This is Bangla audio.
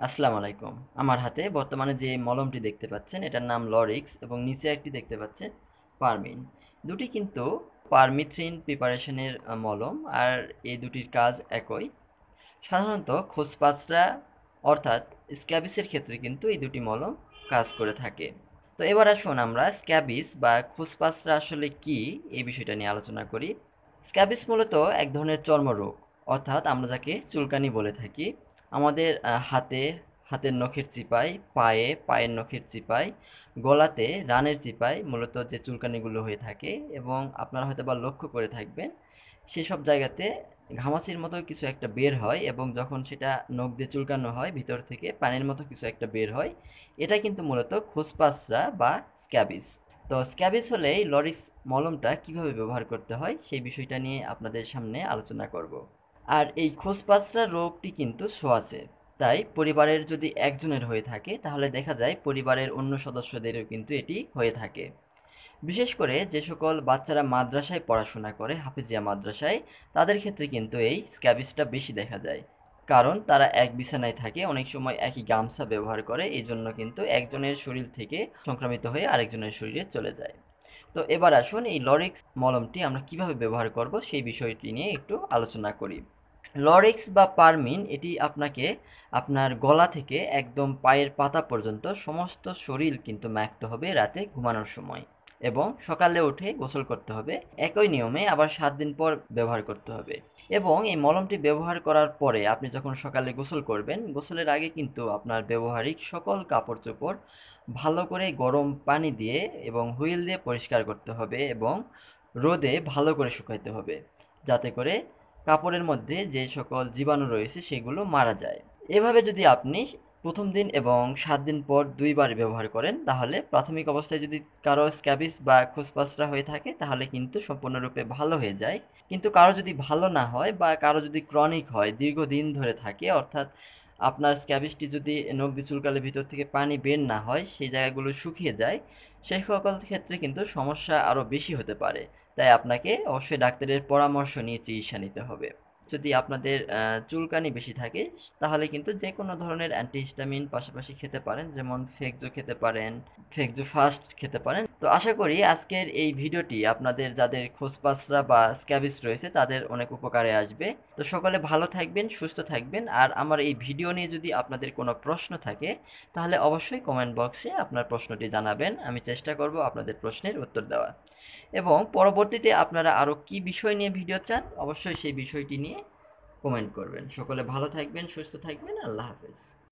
আসসালামু আলাইকুম। আমার হাতে বর্তমানে যে মলমটি দেখতে পাচ্ছেন এটার নাম লরিক্স এবং নিচে একটি দেখতে পাচ্ছেন পারমিন। দুটি কিন্তু পারমিথ্রিন প্রিপারেশনের মলম, আর এই দুটির কাজ একই। সাধারণত খোসপাসরা অর্থাৎ স্ক্যাবিসের ক্ষেত্রে কিন্তু এই দুটি মলম কাজ করে থাকে। তো এবার আসুন আমরা স্ক্যাবিস বা খোসপাসরা আসলে কি এই বিষয়টা নিয়ে আলোচনা করি। স্ক্যাবিস মূলত এক ধরনের চর্মরোগ, অর্থাৎ আমরা যাকে চুলকানি বলে থাকি। আমাদের হাতে, হাতের নখের চিপায়, পায়ে, পায়ের নখের চিপায়, গলাতে, রানের চিপায় মূলত যে চুলকানিগুলো হয়ে থাকে, এবং আপনারা হয়তোবা লক্ষ্য করে থাকবেন সেসব জায়গাতে ঘামাচির মতো কিছু একটা বের হয়, এবং যখন সেটা নখ দিয়ে চুলকানো হয় ভিতর থেকে পানির মতো কিছু একটা বের হয়। এটা কিন্তু মূলত খোসপাসরা বা স্ক্যাবিস। তো স্ক্যাবিস হলে এই লরিক্স মলমটা কিভাবে ব্যবহার করতে হয় সেই বিষয়টা নিয়ে আপনাদের সামনে আলোচনা করব। আর এই খোসপাসরা রোগটি কিন্তু ছোঁয়াচে, তাই পরিবারের যদি একজনের হয়ে থাকে তাহলে দেখা যায় পরিবারের অন্য সদস্যদেরও কিন্তু এটি হয়ে থাকে। বিশেষ করে যে সকল বাচ্চারা মাদ্রাসায় পড়াশোনা করে, হাফেজিয়া মাদ্রাসায়, তাদের ক্ষেত্রে কিন্তু এই স্ক্যাবিসটা বেশি দেখা যায়। কারণ তারা এক বিছানায় থাকে, অনেক সময় একই গামছা ব্যবহার করে, এই জন্য কিন্তু একজনের শরীর থেকে সংক্রামিত হয়ে আরেকজনের শরীরে চলে যায়। তো এবার আসুন এই লরিক্স মলমটি আমরা কিভাবে ব্যবহার করব সেই বিষয়টি নিয়ে একটু আলোচনা করি। লরিক্স বা পারমিন এটি আপনাকে আপনার গলা থেকে একদম পায়ের পাতা পর্যন্ত সমস্ত শরীর কিন্তু মাখতে হবে রাতে ঘুমানোর সময়, এবং সকালে উঠে গোসল করতে হবে একই নিয়মে, আবার 7 দিন পর ব্যবহার করতে হবে। এবং এই মলমটি ব্যবহার করার পরে আপনি যখন সকালে গোসল করবেন, গোসলের আগে কিন্তু আপনার ব্যবহারিক সকল কাপড় চোপড় ভালো করে গরম পানি দিয়ে এবং হুইল দিয়ে পরিষ্কার করতে হবে, এবং রোদে ভালো করে শুকাইতে হবে, যাতে করে কাপড়ের মধ্যে যে সকল জীবাণু রয়েছে সেগুলো মারা যায়। এভাবে যদি আপনি প্রথম দিন এবং 7 দিন পর 2 বার ব্যবহার করেন, তাহলে প্রাথমিক অবস্থায় যদি কারো স্ক্যাবিস বা খোসপাসরা হয়ে থাকে তাহলে কিন্তু সম্পূর্ণরূপে ভালো হয়ে যায়। কিন্তু কারো যদি ভালো না হয় বা কারো যদি ক্রনিক হয়, দীর্ঘদিন ধরে থাকে, অর্থাৎ আপনার স্ক্যাবিসটি যদি নখ দিয়ে চুলকালে ভিতর থেকে পানি বের না হয়, সেই জায়গাগুলো শুকিয়ে যায়, সেই সকল ক্ষেত্রে কিন্তু সমস্যা আরো বেশি হতে পারে। তাই আপনাকে অবশ্যই ডাক্তারের পরামর্শ নিয়ে চিকিৎসা নিতে হবে। যদি আপনাদের চুলকানি বেশি থাকে তাহলে কিন্তু যে কোনো ধরনের অ্যান্টিহিস্টামিন পাশাপাশি খেতে পারেন, যেমন ফেকজো খেতে পারেন, ফেকজো ফাস্ট খেতে পারেন। তো আশা করি আজকের এই ভিডিওটি আপনাদের যাদের খোসপাসরা বা স্ক্যাবিস রয়েছে তাদের অনেক উপকারে আসবে। তো সকলে ভালো থাকবেন, সুস্থ থাকবেন। আর আমার এই ভিডিও নিয়ে যদি আপনাদের কোনো প্রশ্ন থাকে তাহলে অবশ্যই কমেন্ট বক্সে আপনার প্রশ্নটি জানাবেন, আমি চেষ্টা করব আপনাদের প্রশ্নের উত্তর দেওয়া। এবং পরবর্তীতে আপনারা আরো কি বিষয় নিয়ে ভিডিও চান অবশ্যই সেই বিষয়টি নিয়ে কমেন্ট করবেন। সকলে ভালো থাকবেন, সুস্থ থাকবেন। আল্লাহ হাফেজ।